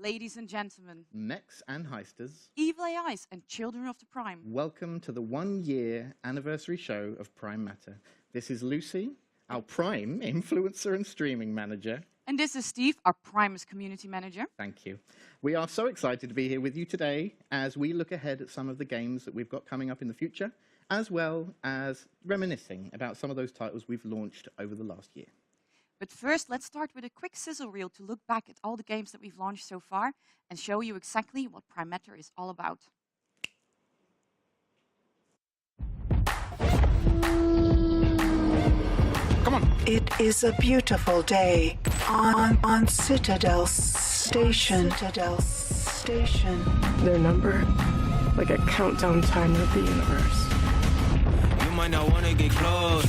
Ladies and gentlemen, mechs and heisters, evil AIs and children of the Prime, welcome to the 1-year anniversary show of Prime Matter. This is Lucy, our Prime influencer and streaming manager. And this is Steve, our Primus community manager. Thank you. We are so excited to be here with you today as we look ahead at some of the games that we've got coming up in the future, as well as reminiscing about some of those titles we've launched over the last year. But first, let's start with a quick sizzle reel to look back at all the games that we've launched so far and show you exactly what Prime Matter is all about. Come on. It is a beautiful day on Citadel Station. Their number, like a countdown timer of the universe. You might not want to get close.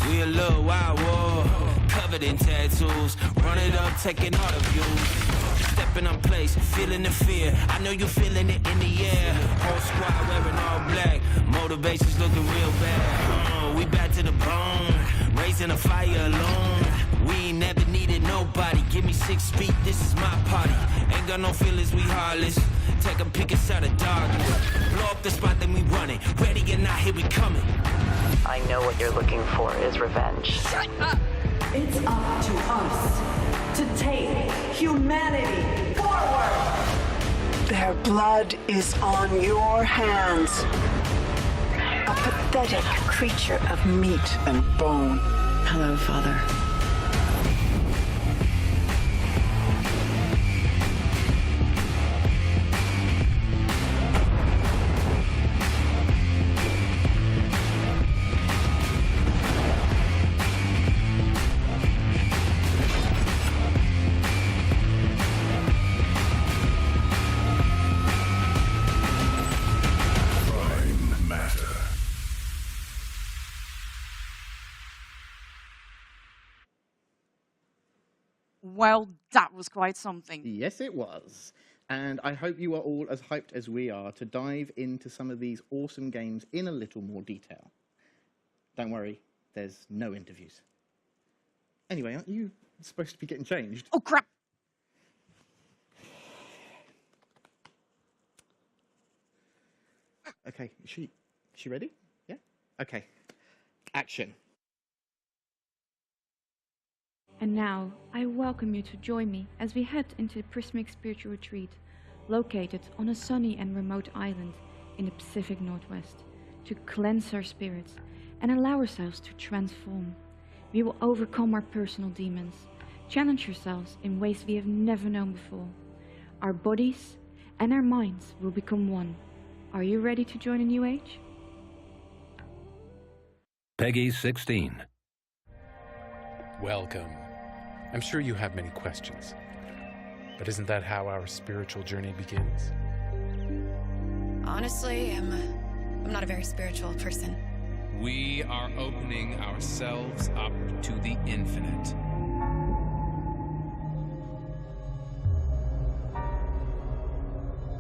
We a little wild war, covered in tattoos. Run it up, taking all the views. Stepping on place, feeling the fear. I know you feeling it in the air. Whole squad wearing all black. Motivation's looking real bad. We back to the bone, raising a fire alone. We ain't never needed nobody. Give me 6 feet, this is my party. Ain't got no feelings, we heartless. take a peek inside the darkness. Blow up the spot, then we run it. Ready or not, here we coming. I know what you're looking for is revenge. Shut up! It's up to us to take humanity forward. Their blood is on your hands. A pathetic creature of meat and bone. Hello, Father. Well, that was quite something. Yes, it was. And I hope you are all as hyped as we are to dive into some of these awesome games in a little more detail. Don't worry, there's no interviews. Anyway, aren't you supposed to be getting changed? Oh, crap! Okay, is she ready? Yeah? Okay. Action. And now, I welcome you to join me as we head into the Prismic Spiritual Retreat, located on a sunny and remote island in the Pacific Northwest, to cleanse our spirits and allow ourselves to transform. We will overcome our personal demons, challenge ourselves in ways we have never known before. Our bodies and our minds will become one. Are you ready to join a new age? Peggy 16. Welcome. I'm sure you have many questions, but isn't that how our spiritual journey begins? Honestly, I'm not a very spiritual person. We are opening ourselves up to the infinite.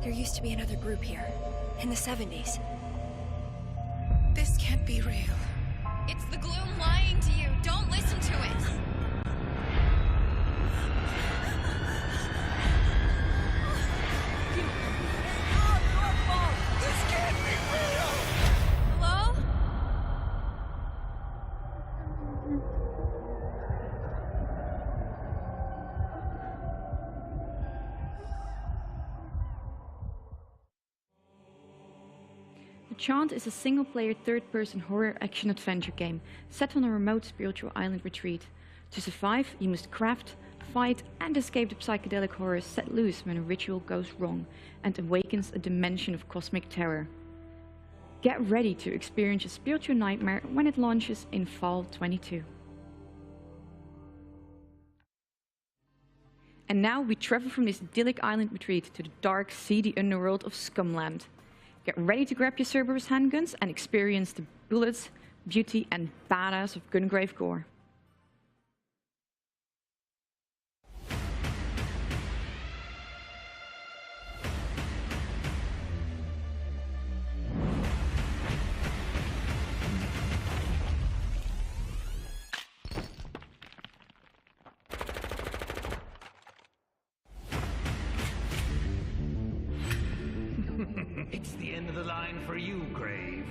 There used to be another group here, in the 70s. This can't be real. It's the gloom lying to you. Don't listen to it. This can't be real. Hello? Chant is a single-player third-person horror action-adventure game set on a remote spiritual island retreat. To survive, you must craft, fight and escape the psychedelic horrors set loose when a ritual goes wrong and awakens a dimension of cosmic terror. Get ready to experience a spiritual nightmare when it launches in fall 22. And now we travel from this idyllic island retreat to the dark, seedy underworld of Scumland. Get ready to grab your Cerberus handguns and experience the bullets, beauty and badass of Gungrave Gore. It's the end of the line for you, Grave.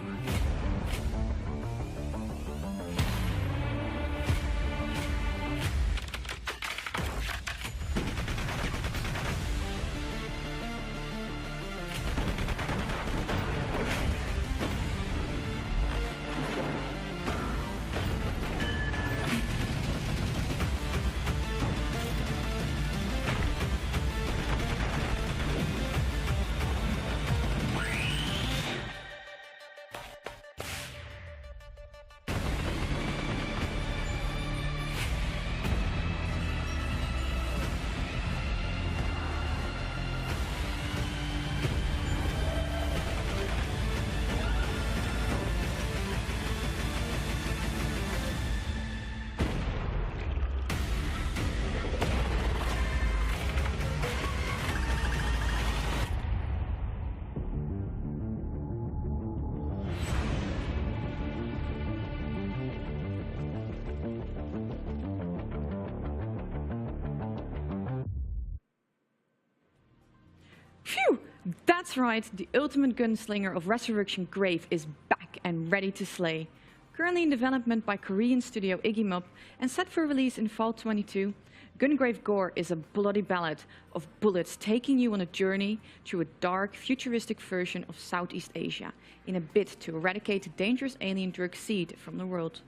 That's right, the ultimate gunslinger of Resurrection Grave is back and ready to slay. Currently in development by Korean studio Iggy and set for release in fall 22, Gungrave Gore is a bloody ballad of bullets taking you on a journey through a dark, futuristic version of Southeast Asia in a bid to eradicate the dangerous alien drug seed from the world.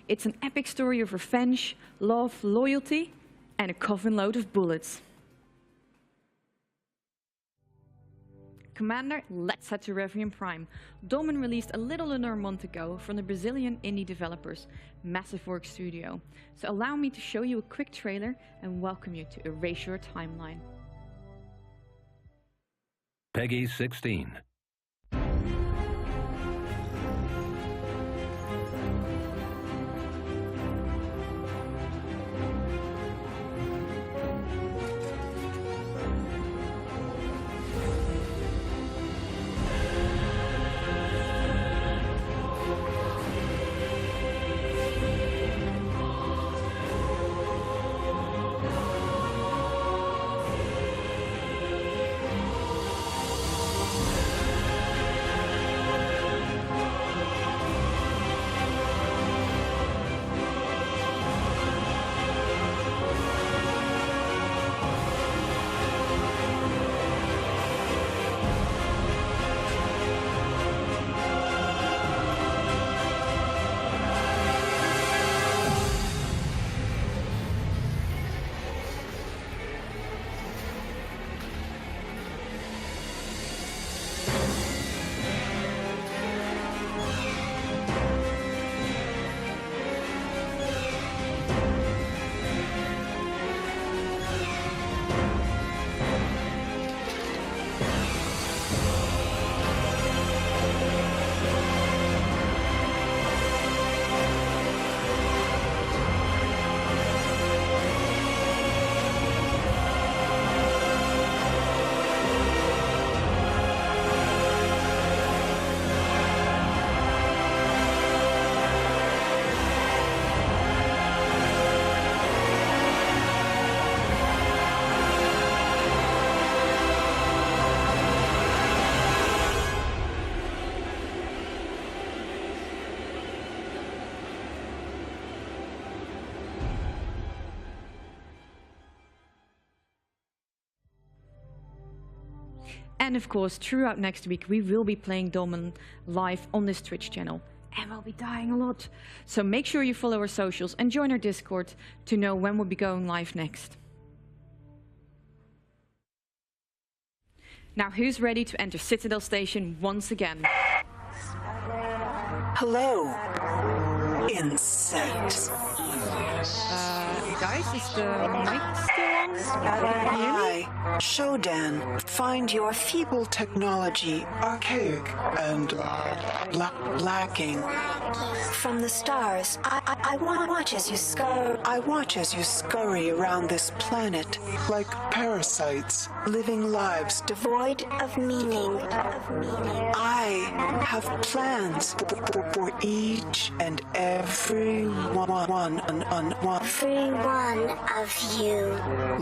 It's an epic story of revenge, love, loyalty, and a coffin load of bullets. Commander, let's head to Revium Prime. Dolmen released a little under a month ago from the Brazilian indie developers Massive Work Studio. So allow me to show you a quick trailer and welcome you to Erase Your Timeline. Peggy 16. And of course, throughout next week, we will be playing Dolmen live on this Twitch channel. And we'll be dying a lot. So make sure you follow our socials and join our Discord to know when we'll be going live next. Now, who's ready to enter Citadel Station once again? Hello, insects. Guys, is the mic still on? I, Shodan, find your feeble technology archaic and lacking. From the stars, I watch as you scurry. I watch as you scurry around this planet like parasites, living lives devoid of meaning. I have plans for each and every one of you.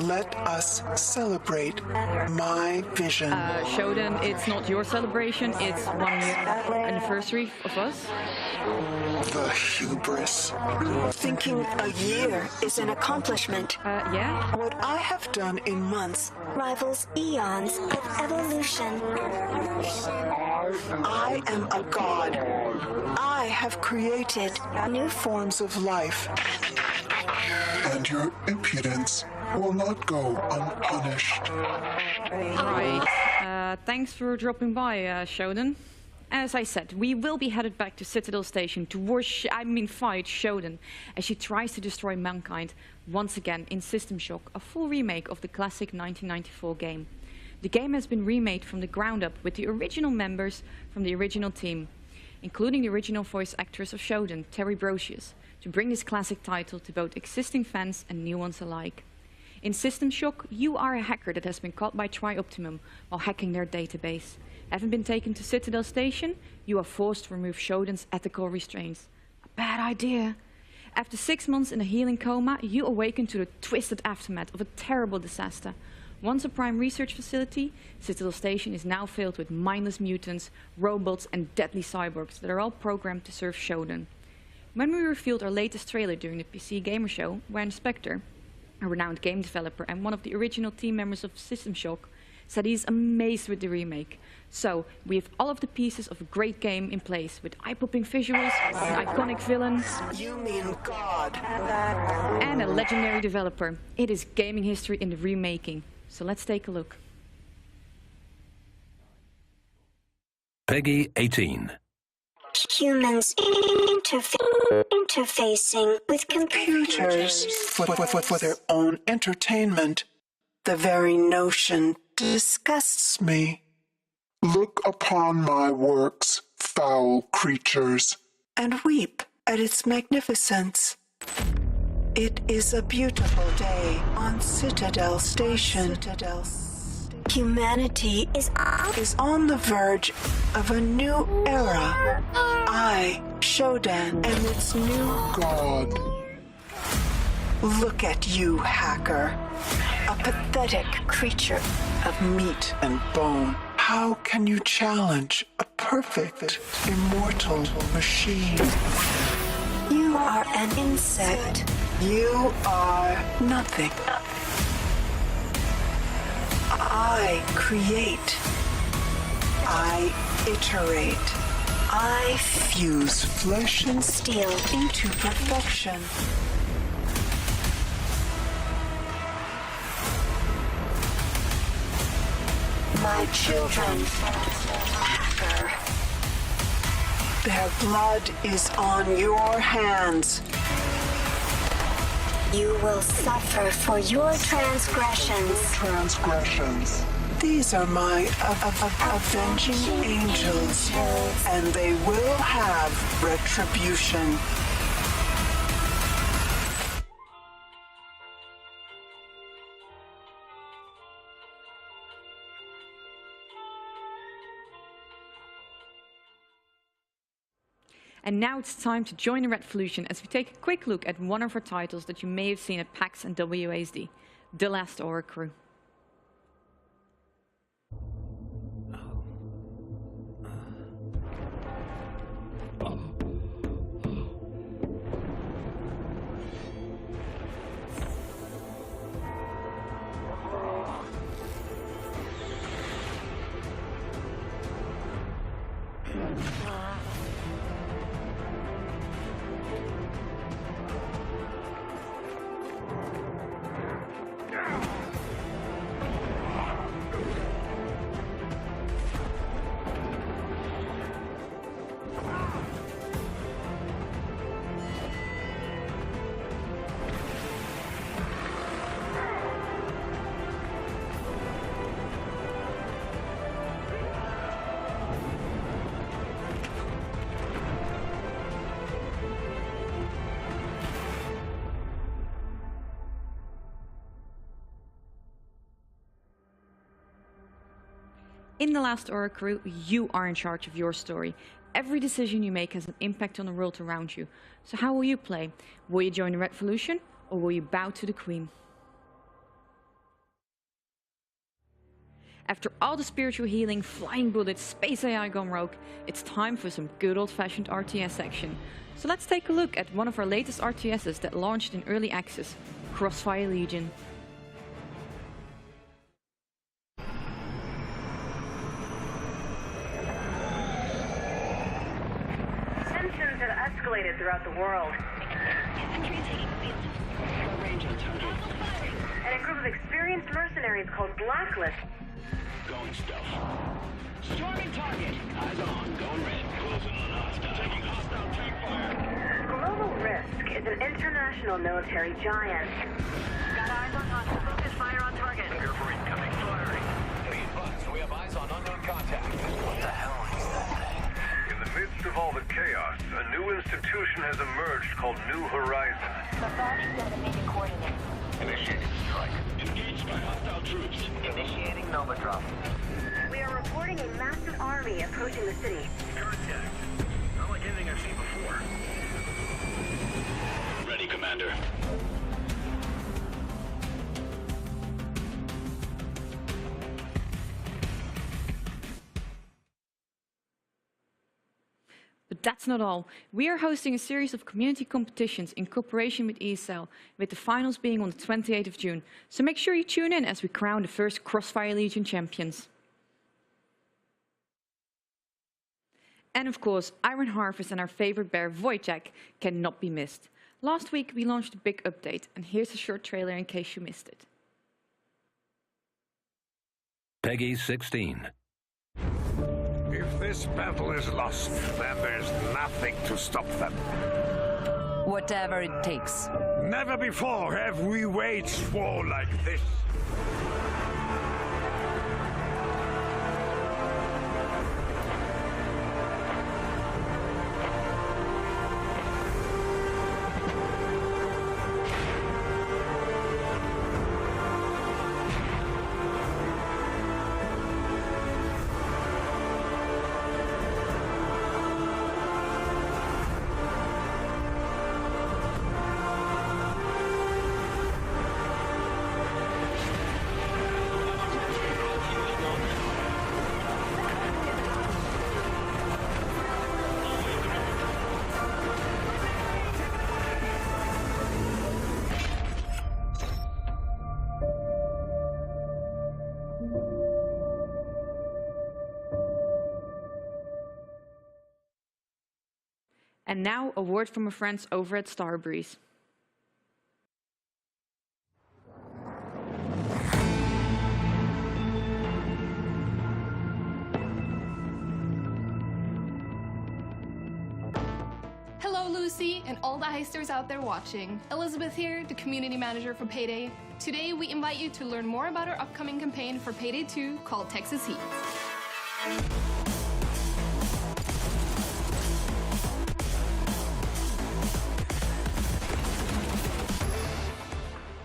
Let us celebrate my vision. Shodan, it's not your celebration, it's 1 year anniversary of us. The hubris. Thinking a year is an accomplishment. Yeah? What I have done in months rivals eons of evolution. I am a god. I have created new forms of life. And your impudence will not go unpunished. Right. Thanks for dropping by, Shodan. As I said, we will be headed back to Citadel Station to fight Shodan as she tries to destroy mankind once again in System Shock, a full remake of the classic 1994 game. The game has been remade from the ground up with the original members from the original team, including the original voice actress of Shodan, Terry Brocious, to bring this classic title to both existing fans and new ones alike. In System Shock, you are a hacker that has been caught by Tri-Optimum while hacking their database. Having been taken to Citadel Station, you are forced to remove Shodan's ethical restraints. A bad idea. After 6 months in a healing coma, you awaken to the twisted aftermath of a terrible disaster. Once a prime research facility, Citadel Station is now filled with mindless mutants, robots and deadly cyborgs that are all programmed to serve Shodan. When we revealed our latest trailer during the PC Gamer Show, where Spectre, a renowned game developer and one of the original team members of System Shock, said he's amazed with the remake. So, we have all of the pieces of a great game in place, with eye-popping visuals, an iconic villain, You mean God. and a legendary developer. It is gaming history in the remaking. So let's take a look. Peggy 18. Humans interfacing with computers For their own entertainment. The very notion disgusts me. Look upon my works, foul creatures, and weep at its magnificence. It is a beautiful day on Citadel Station. Humanity is on the verge of a new era. I, Shodan, am its new god. Look at you, hacker. A pathetic creature of meat and bone. How can you challenge a perfect, immortal machine? You are an insect. You are nothing. I create. I iterate. I fuse flesh and steel into perfection. my children. Hacker. Their blood is on your hands. You will suffer for your transgressions. These are my avenging angels, and they will have retribution. And now it's time to join the revolution as we take a quick look at one of our titles that you may have seen at PAX and WASD, The Last Aura Crew. In The Last Aura Crew, you are in charge of your story. Every decision you make has an impact on the world around you. So how will you play? Will you join the revolution, or will you bow to the Queen? After all the spiritual healing, flying bullets, space AI gone rogue, it's time for some good old-fashioned RTS action. So let's take a look at one of our latest RTSs that launched in early access, Crossfire Legion. Tensions have escalated throughout the world. And a group of experienced mercenaries called Blacklist. Going stealth. Storming target. Eyes on. Going red. Closing on hostile. Taking hostile tank fire. Global Risk is an international military giant. Got eyes on hostile. Focus fire on target. Prepare for incoming firing. Be advised, we have eyes on unknown contact. What the hell is that thing? In the midst of all the chaos, a new institution has emerged called New Horizon. The Flash estimated coordinates. Initiating strike. Engaged by hostile troops. Initiating Nova drop. We are reporting a massive army approaching the city. Contact. Not like anything I've seen before. Ready, Commander. But that's not all. We are hosting a series of community competitions in cooperation with ESL, with the finals being on the 28th of June. So make sure you tune in as we crown the first Crossfire Legion champions. And of course, Iron Harvest and our favorite bear, Wojciech, cannot be missed. Last week we launched a big update, and here's a short trailer in case you missed it. Peggy 16. If this battle is lost, then there's nothing to stop them. Whatever it takes. Never before have we waged war like this. And now, a word from our friends over at Starbreeze. Hello, Lucy, and all the heisters out there watching. Elizabeth here, the community manager for PayDay. Today, we invite you to learn more about our upcoming campaign for PayDay 2 called Texas Heat.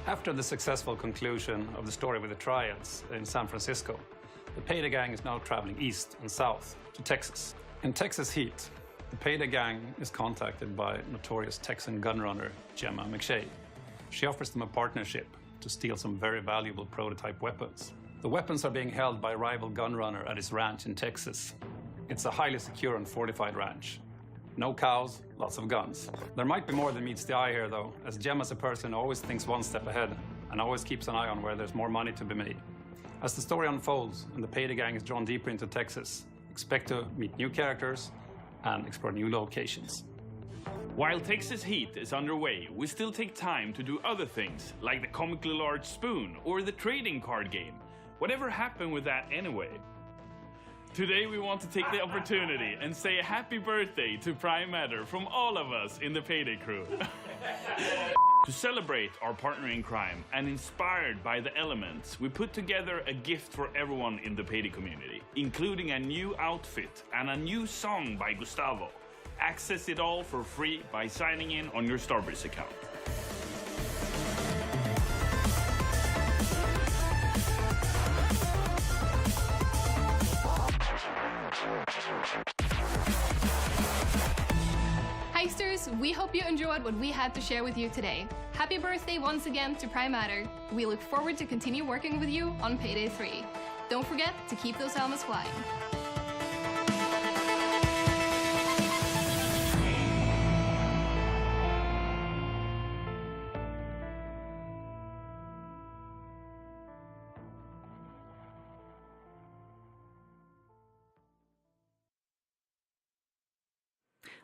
After the successful conclusion of the story with the triads in San Francisco, the PayDay gang is now traveling east and south to Texas. In Texas Heat, the PayDay gang is contacted by notorious Texan gunrunner Gemma McShay. She offers them a partnership to steal some very valuable prototype weapons. The weapons are being held by a rival gunrunner at his ranch in Texas. It's a highly secure and fortified ranch. No cows, lots of guns. There might be more than meets the eye here, though, as Gemma's a person who always thinks one step ahead and always keeps an eye on where there's more money to be made. As the story unfolds and the PayDay gang is drawn deeper into Texas, expect to meet new characters and explore new locations. While Texas Heat is underway, we still take time to do other things, like the comically large spoon or the trading card game. Whatever happened with that anyway? Today we want to take the opportunity and say a happy birthday to Prime Matter from all of us in the PayDay crew. To celebrate our partner in crime and inspired by the elements, we put together a gift for everyone in the PayDay community, including a new outfit and a new song by Gustavo. Access it all for free by signing in on your Starbreeze account. Heisters, we hope you enjoyed what we had to share with you today. Happy birthday once again to Prime Matter. We look forward to continue working with you on PayDay 3. Don't forget to keep those helmets flying.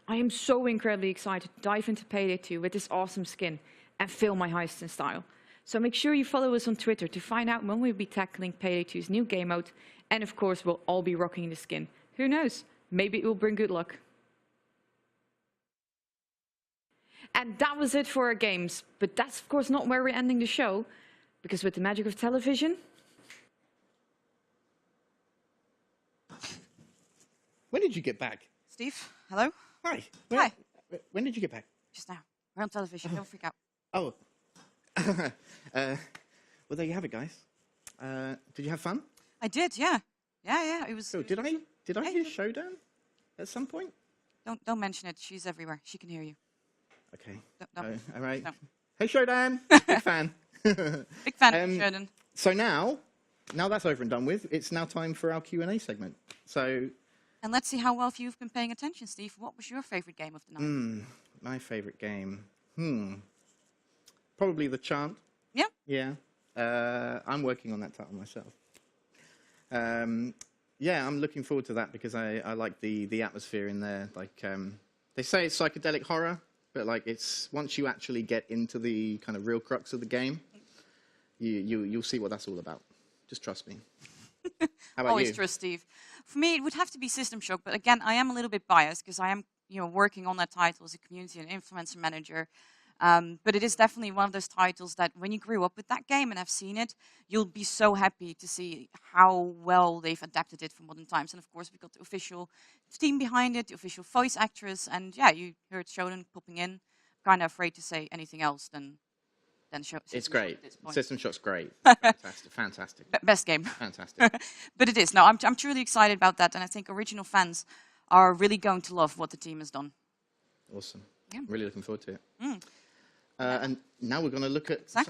I am so incredibly excited to dive into PayDay 2 with this awesome skin and film my heist in style. So make sure you follow us on Twitter to find out when we'll be tackling PayDay 2's new game mode, and of course we'll all be rocking the skin. Who knows, maybe it will bring good luck. And that was it for our games, but that's of course not where we're ending the show, because with the magic of television... When did you get back? Steve, hello? Hi. Hi. When did you get back? Just now. We're on television. Don't freak out. Oh. Well, there you have it, guys. Did you have fun? I did, yeah. Yeah, it was... Oh, did I hear Showdown at some point? Don't mention it. She's everywhere. She can hear you. Okay. Don't. All right. No. Hey, Showdown. Big fan. Big fan of Showdown. So now that's over and done with, it's now time for our Q&A segment. So And let's see how well you've been paying attention, Steve. What was your favorite game of the night? My favorite game? Probably the Chant. Yeah? Yeah. I'm working on that title myself. Yeah, I'm looking forward to that because I like the atmosphere in there. Like, they say it's psychedelic horror, but like it's once you actually get into the kind of real crux of the game, you'll see what that's all about. Just trust me. How about Always you? trust Steve. For me, it would have to be System Shock, but again, I am a little bit biased because I am, working on that title as a community and influencer manager. But it is definitely one of those titles that when you grew up with that game and have seen it, you'll be so happy to see how well they've adapted it for modern times. And of course, we've got the official team behind it, the official voice actress, and yeah, you heard Shonen popping in. Kind of afraid to say anything else than It's great. System Shock's great. Fantastic. Best game. Fantastic. But it is. No, I'm truly excited about that, and I think original fans are really going to love what the team has done. Awesome. Yeah. Really looking forward to it. And now we're going to look at some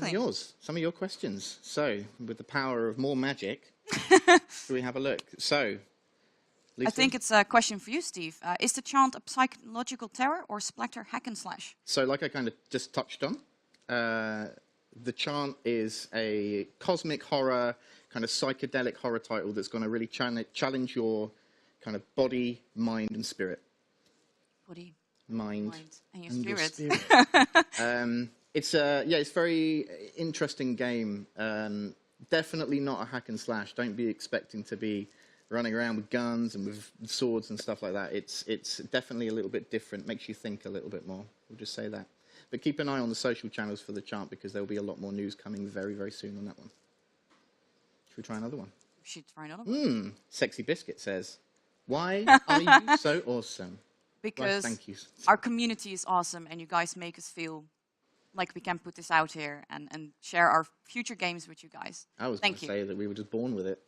of your questions. So, with the power of more magic, do we have a look? So, Lisa? I think it's a question for you, Steve. Is the Chant a psychological terror or splatter hack and slash? So, like I kind of just touched on, the Chant is a cosmic horror, kind of psychedelic horror title that's going to really challenge your kind of body, mind, and spirit. Body, mind and your spirit. It's a very interesting game. Definitely not a hack and slash. Don't be expecting to be running around with guns and with swords and stuff like that. It's definitely a little bit different. Makes you think a little bit more. We'll just say that. But keep an eye on the social channels for the Chant because there will be a lot more news coming very, very soon on that one. Should we try another one? We should try another one. Sexy Biscuit says, "Why are you so awesome?" Because thank you. Our community is awesome and you guys make us feel like we can put this out here and share our future games with you guys. I was going to say that we were just born with it,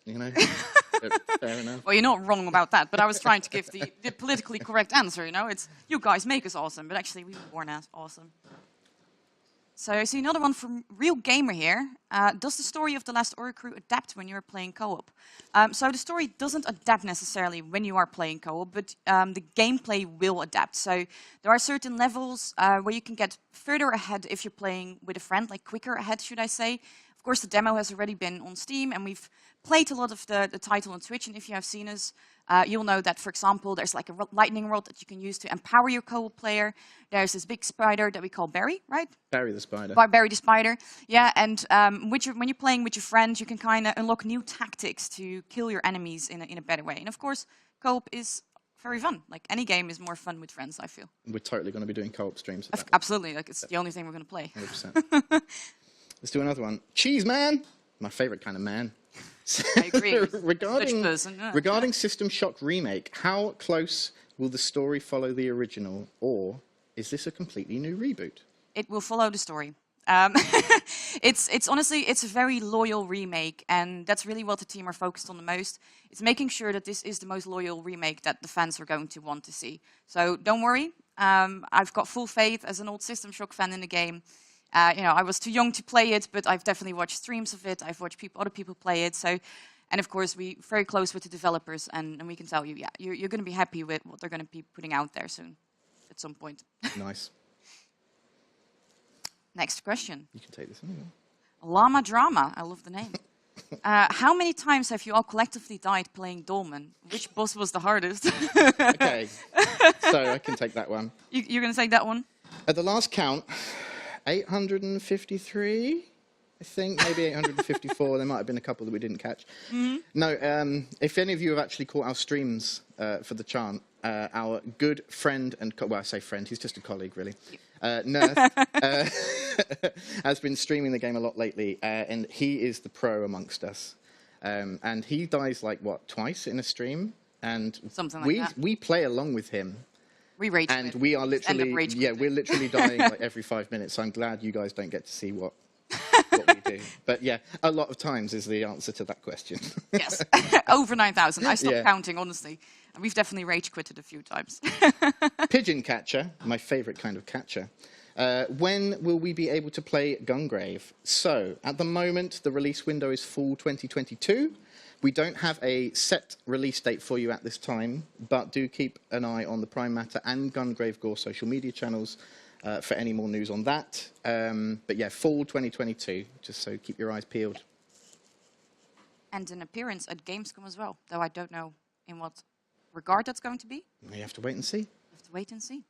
Fair enough. Well, you're not wrong about that, but I was trying to give the politically correct answer, It's you guys make us awesome, but actually we were born as awesome. So I see another one from Real Gamer here. Does the story of The Last Ori Crew adapt when you're playing co-op? So the story doesn't adapt necessarily when you are playing co-op, but the gameplay will adapt. So there are certain levels where you can get further ahead if you're playing with a friend, like quicker ahead, should I say. Of course, the demo has already been on Steam, and we've played a lot of the title on Twitch, and if you have seen us, you'll know that, for example, there's like a lightning rod that you can use to empower your co-op player. There's this big spider that we call Barry, right? Barry the spider. Barry the spider, yeah. And when you're playing with your friends, you can kind of unlock new tactics to kill your enemies in a better way. And of course, co-op is very fun. Like any game is more fun with friends, I feel. We're totally going to be doing co-op streams. Absolutely, like it's the only thing we're going to play. 100%. Let's do another one. Cheese Man, my favorite kind of man. I agree. regarding System Shock Remake, how close will the story follow the original, or is this a completely new reboot? It will follow the story. It's honestly, it's a very loyal remake, and that's really what the team are focused on the most. It's making sure that this is the most loyal remake that the fans are going to want to see. So don't worry. I've got full faith as an old System Shock fan in the game. I was too young to play it, but I've definitely watched streams of it. I've watched other people play it. So, and of course, we're very close with the developers, and we can tell you, you're going to be happy with what they're going to be putting out there soon, at some point. Nice. Next question. You can take this one. Llama Drama. I love the name. How many times have you all collectively died playing Dolmen? Which boss was the hardest? Okay, so I can take that one. You're going to take that one? At the last count, 853, I think, maybe 854. There might have been a couple that we didn't catch. Mm-hmm. No, if any of you have actually caught our streams for the Chant, our good friend and, well, I say friend, he's just a colleague, really, Nerth, has been streaming the game a lot lately, and he is the pro amongst us. And he dies, like, what, twice in a stream? And something like that. We play along with him. We rage and we are literally, we're literally dying like every 5 minutes. So I'm glad you guys don't get to see what we do. But yeah, a lot of times is the answer to that question. Yes, over 9,000. I stopped counting, honestly. We've definitely rage quitted a few times. Pigeon Catcher, my favorite kind of catcher. When will we be able to play Gungrave? So at the moment, the release window is fall 2022. We don't have a set release date for you at this time, but do keep an eye on the Prime Matter and Gungrave Gore social media channels for any more news on that. But yeah, fall 2022, just so keep your eyes peeled. And an appearance at Gamescom as well, though I don't know in what regard that's going to be. You have to wait and see. You have to wait and see.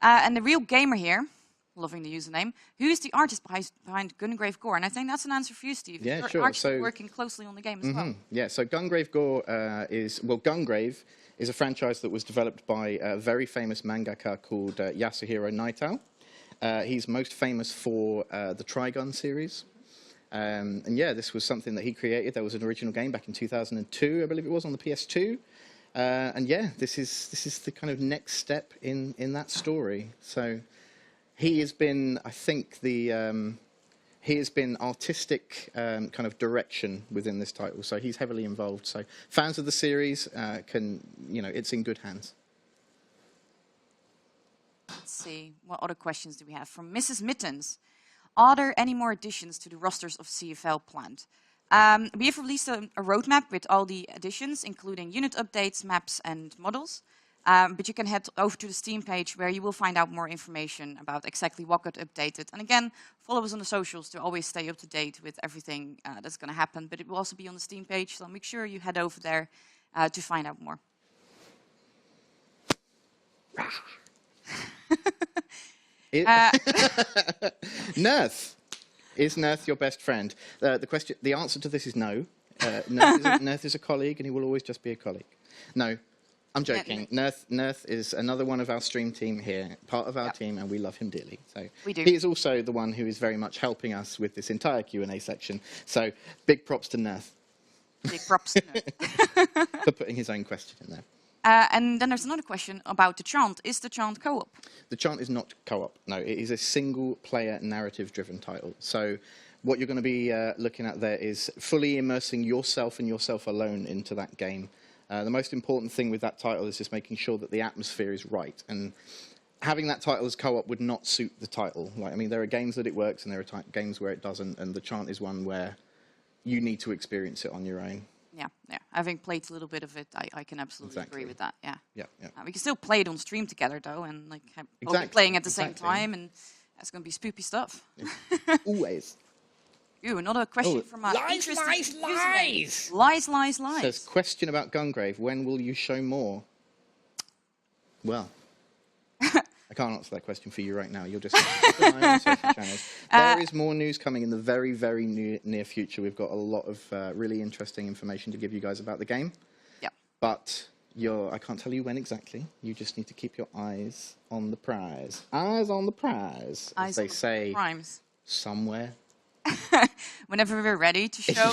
And the real gamer here, loving the username, who is the artist behind Gungrave Gore? And I think that's an answer for you, Steve. Yeah, You're sure. actually working closely on the game as well. Yeah, so Gungrave Gore Gungrave is a franchise that was developed by a very famous mangaka called Yasuhiro Naito. He's most famous for the Trigun series. And yeah, this was something that he created. There was an original game back in 2002, I believe it was, on the PS2. And yeah, this is the kind of next step in that story. So he has been, I think, he has been artistic kind of direction within this title. So he's heavily involved. So fans of the series it's in good hands. Let's see, what other questions do we have? From Mrs. Mittens. Are there any more additions to the rosters of CFL planned? We have released a roadmap with all the additions, including unit updates, maps, and models. But you can head over to the Steam page where you will find out more information about exactly what got updated. And again, follow us on the socials to always stay up to date with everything that's going to happen. But it will also be on the Steam page, so make sure you head over there to find out more. Nerth. Is Nerth your best friend? The answer to this is no. Nerth is a colleague, and he will always just be a colleague. No, I'm joking. Nerth is another one of our stream team here, part of our team, and we love him dearly. So we do. He is also the one who is very much helping us with this entire Q&A section. So big props to Nerth. Big props to Nerth. For putting his own question in there. And then there's another question about the Chant. Is the Chant co-op? The Chant is not co-op. No, it is a single-player narrative-driven title. So what you're going to be looking at there is fully immersing yourself and yourself alone into that game. The most important thing with that title is just making sure that the atmosphere is right. And having that title as co-op would not suit the title. There are games that it works, and there are games where it doesn't. And the Chant is one where you need to experience it on your own. Yeah. Having played a little bit of it, I can absolutely agree with that. Yeah. Yeah. We can still play it on stream together though, and both playing at the same time, and that's going to be spoopy stuff. Yeah. Always. Ooh, another question from lies. Lies. Says, question about Gungrave. When will you show more? Well, I can't answer that question for you right now. You'll just keep an eye on social channels. There is more news coming in the very, very near future. We've got a lot of really interesting information to give you guys about the game. Yeah. But I can't tell you when exactly. You just need to keep your eyes on the prize. Eyes on the prize, as they say. Primes. Somewhere. Whenever we're ready to show.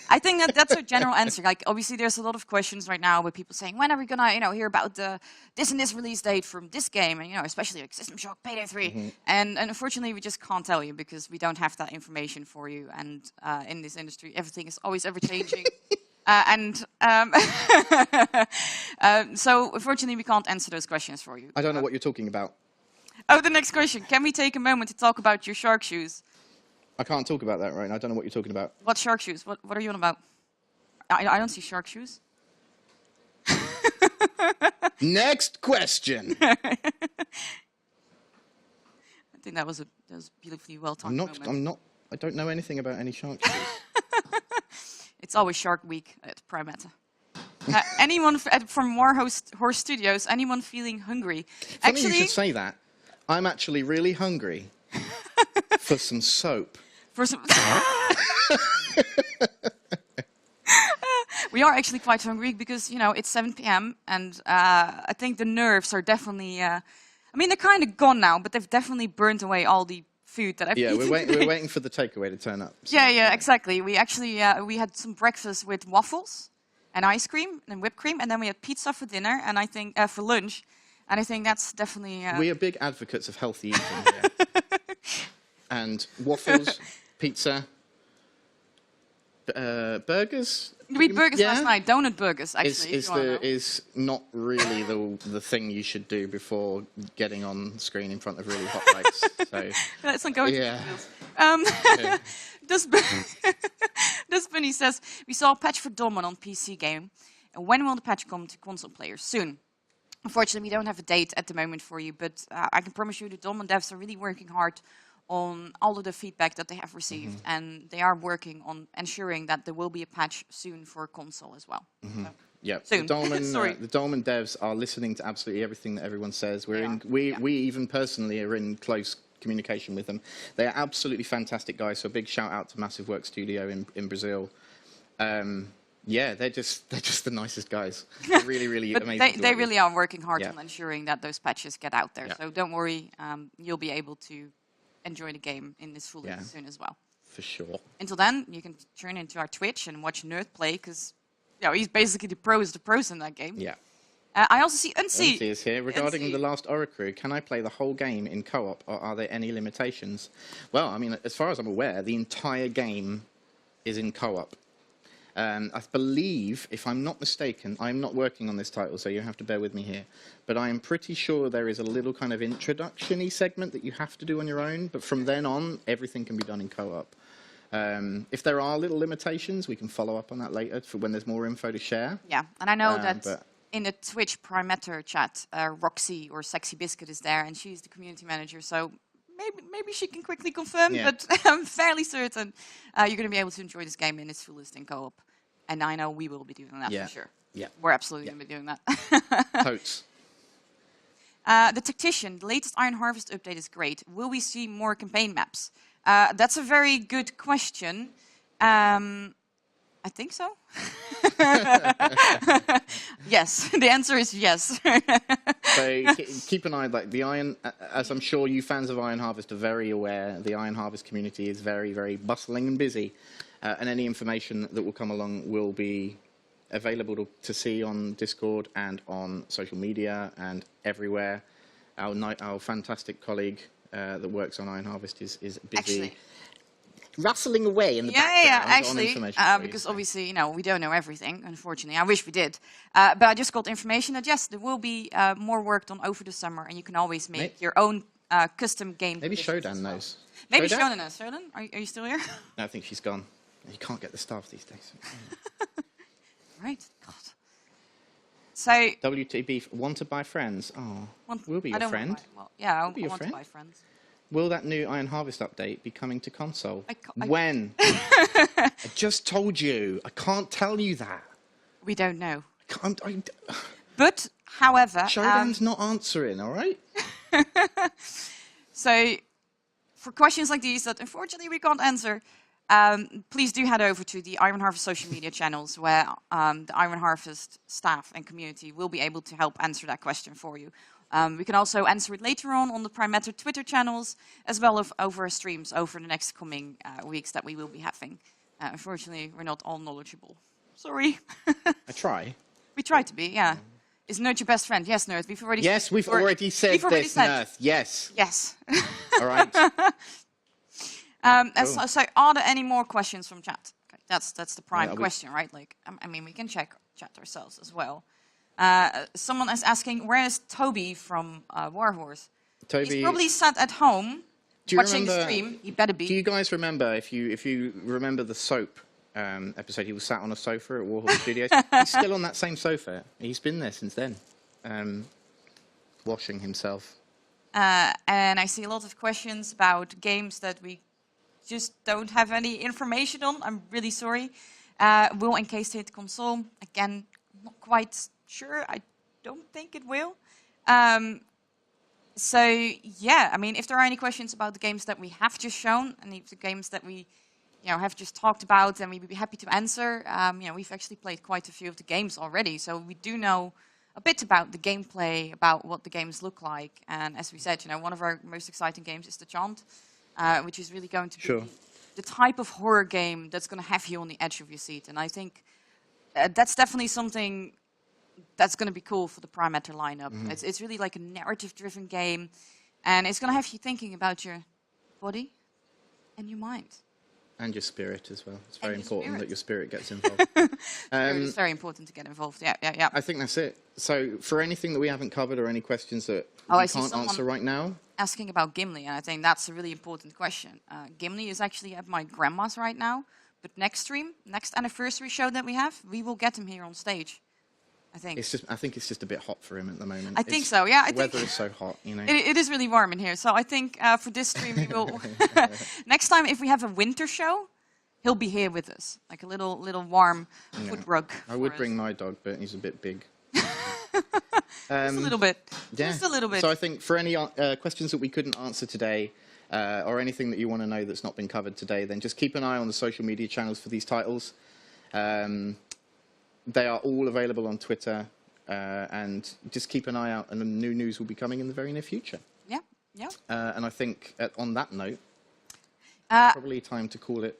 I think that's a general answer. Obviously, there's a lot of questions right now with people saying, when are we gonna, hear about this and this release date from this game, and especially like System Shock, PayDay 3. Mm-hmm. And unfortunately, we just can't tell you because we don't have that information for you. And in this industry, everything is always ever changing. So unfortunately, we can't answer those questions for you. I don't know what you're talking about. Oh, the next question. Can we take a moment to talk about your shark shoes? I can't talk about that right now. I don't know what you're talking about. What shark shoes? What are you on about? I don't see shark shoes. Next question. I think that was beautifully well timed. I don't know anything about any shark shoes. It's always Shark Week at Prime Matter. Anyone from Warhorse Studios? Anyone feeling hungry? Funny you should say that. I'm actually really hungry for some soap. We are actually quite hungry because, it's 7 p.m. and I think the nerves are definitely, they're kind of gone now, but they've definitely burnt away all the food that I've eaten. We're waiting for the takeaway to turn up. So. Yeah, exactly. We actually, we had some breakfast with waffles and ice cream and whipped cream, and then we had pizza for dinner, and I think for lunch, and I think that's definitely... We are big advocates of healthy eating here. And waffles, pizza, burgers. We had burgers last night, donut burgers, actually. Is not really the thing you should do before getting on screen in front of really hot lights. So let's not go into details. Dustbunny says, we saw a patch for DOLMEN on PC game. And when will the patch come to console players? Soon. Unfortunately, we don't have a date at the moment for you, but I can promise you the DOLMEN devs are really working hard on all of the feedback that they have received, and they are working on ensuring that there will be a patch soon for console as well. So, yeah, soon. the DOLMEN devs are listening to absolutely everything that everyone says. We even personally are in close communication with them. They are absolutely fantastic guys. So a big shout out to Massive Work Studio in Brazil. Yeah, they're just the nicest guys. They're really amazing. They really are working hard on ensuring that those patches get out there. So don't worry, you'll be able to enjoy the game in this fullness soon as well. For sure. Until then, you can turn into our Twitch and watch Nerd play, because he's basically the pros in that game. Yeah. I also see Unsee. Unsee is here. Regarding The Last Oricru, can I play the whole game in co-op, or are there any limitations? Well, I mean, as far as I'm aware, the entire game is in co-op. I believe, if I'm not mistaken, I'm not working on this title, so you have to bear with me here, but I am pretty sure there is a little kind of introduction-y segment that you have to do on your own, but from then on, everything can be done in co-op. If there are little limitations, we can follow up on that later for when there's more info to share. Yeah, and I know that in the Twitch Primator chat, Roxy or Sexy Biscuit is there, and she's the community manager, so maybe she can quickly confirm, but I'm fairly certain you're going to be able to enjoy this game in its fullest in co-op. And I know we will be doing that for sure. Yeah. We're absolutely going to be doing that. Totes. The Tactician, the latest Iron Harvest update is great. Will we see more campaign maps? That's a very good question. I think so. Yes, the answer is yes. So keep an eye, like the Iron, as I'm sure you fans of Iron Harvest are very aware, the Iron Harvest community is very bustling and busy. And any information that will come along will be available to see on Discord and on social media and everywhere. Our fantastic colleague that works on Iron Harvest is busy actually rustling away in the background on information. Because obviously, we don't know everything, unfortunately. I wish we did. But I just got information that, yes, there will be more work done over the summer, and you can always make your own custom game. Maybe Shodan knows. Maybe Shodan knows. Shodan, are you still here? No, I think she's gone. You can't get the staff these days. Right. God. So WTB, want to buy friends? Oh, we'll be your friend. I want to buy friends. Will that new Iron Harvest update be coming to console? When? I just told you. I can't tell you that. We don't know. But, however... Shodan's not answering, all right? So, for questions like these that unfortunately we can't answer, please do head over to the Iron Harvest social media channels, where the Iron Harvest staff and community will be able to help answer that question for you. We can also answer it later on the Primator Twitter channels, as well as over streams over the next coming weeks that we will be having. Unfortunately, we're not all knowledgeable. Sorry. I try. We try to be, yeah. Is Nerd your best friend? Yes, Nerd. We've already said this, Nerd. Yes. Yes. All right. So, are there any more questions from chat? Okay, that's the prime question, right? Like, I mean, we can check chat ourselves as well. Someone is asking, where is Toby from Warhorse? He's probably sat at home watching the stream. He better be. Do you guys remember, if you remember the soap episode, he was sat on a sofa at Warhorse Studios? He's still on that same sofa. He's been there since then, washing himself. And I see a lot of questions about games that we just don't have any information on. I'm really sorry. Will Encased hit console? Again, not quite sure. I don't think it will. So, yeah, I mean, if there are any questions about the games that we have just shown, and the games that we have just talked about, then we'd be happy to answer. We've actually played quite a few of the games already, so we do know a bit about the gameplay, about what the games look like. And as we said, one of our most exciting games is the Chant, which is really going to be the type of horror game that's going to have you on the edge of your seat. And I think that's definitely something that's going to be cool for the Primator lineup. It's really like a narrative-driven game, and it's going to have you thinking about your body and your mind. And your spirit as well. It's very important that your spirit gets involved. It's very important to get involved, yeah. I think that's it. So, for anything that we haven't covered or any questions that we can't answer right now? Asking about Gimli, and I think that's a really important question. Gimli is actually at my grandma's right now, But next stream, next anniversary show that we have, we will get him here on stage. I think. I think it's just a bit hot for him at the moment. I think so. Yeah, the weather is so hot. You know. It is really warm in here, so I think for this stream we will. Next time, if we have a winter show, he'll be here with us, like a little warm foot rug. I would bring my dog, but he's a bit big. Just a little bit. Yeah. Just a little bit. So I think for any questions that we couldn't answer today, or anything that you want to know that's not been covered today, then just keep an eye on the social media channels for these titles. They are all available on Twitter, and just keep an eye out, and the new news will be coming in the very near future. Yeah, yeah. And I think on that note, probably time to call it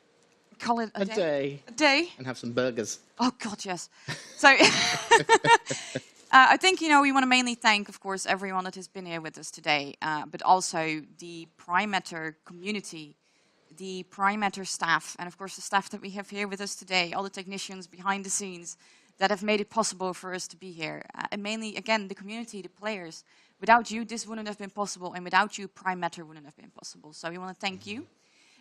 a day. A day. And have some burgers. Oh, God, yes. So I think, we want to mainly thank, of course, everyone that has been here with us today, but also the Prime Matter community, the Prime Matter staff, and of course the staff that we have here with us today, all the technicians behind the scenes that have made it possible for us to be here. And mainly, again, the community, the players. Without you, this wouldn't have been possible, and without you, Prime Matter wouldn't have been possible. So we want to thank you.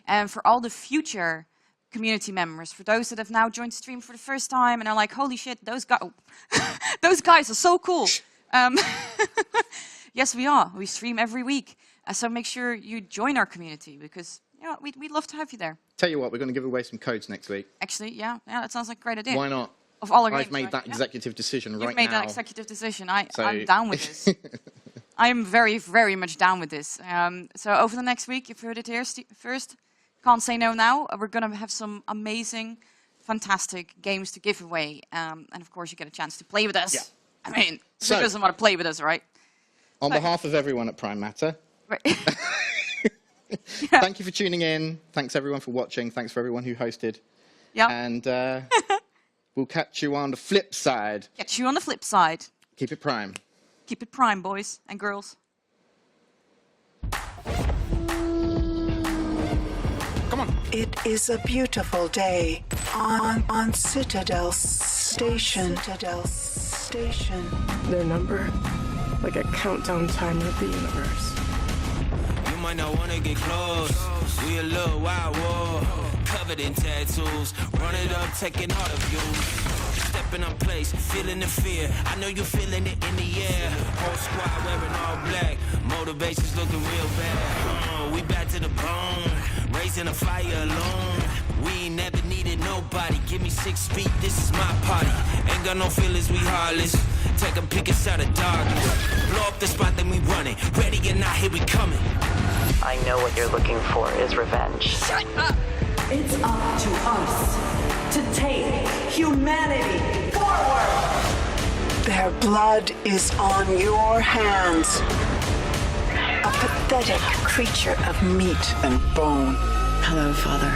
And for all the future community members, for those that have now joined stream for the first time and are like, holy shit, those guys are so cool. Yes, we are. We stream every week. So make sure you join our community, because we'd love to have you there. Tell you what, we're going to give away some codes next week. Actually, yeah, that sounds like a great idea. Why not? Of all our I've games, made right? that executive decision right now. You've made that executive decision. I'm down with this. I am very, very much down with this. So over the next week, you've heard it here first. Can't say no now. We're going to have some amazing, fantastic games to give away. And of course, you get a chance to play with us. Yeah. I mean, who doesn't want to play with us, right? On behalf of everyone at Prime Matter, right. Thank you for tuning in. Thanks, everyone, for watching. Thanks for everyone who hosted. Yeah. And we'll catch you on the flip side. Catch you on the flip side. Keep it Prime. Keep it Prime, boys and girls. Come on. It is a beautiful day on Citadel Station. Citadel Station. Their number, like a countdown timer of the universe. You might not want to get close. We a little wild war, covered in tattoos. Run it up, taking all of you. Stepping on place, feeling the fear. I know you're feeling it in the air. Whole squad wearing all black. Motivation's looking real bad. We back to the bone, raising a fire alone. We ain't never needed nobody. Give me 6 feet, this is my party. Ain't got no feelings, we heartless. Take a pick us out of darkness. Blow up the spot, then we run it. Ready or not, here we coming. I know what you're looking for is revenge. Shut up! It's up to us to take humanity forward! Their blood is on your hands. A pathetic creature of meat and bone. Hello, Father.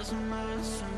doesn't matter.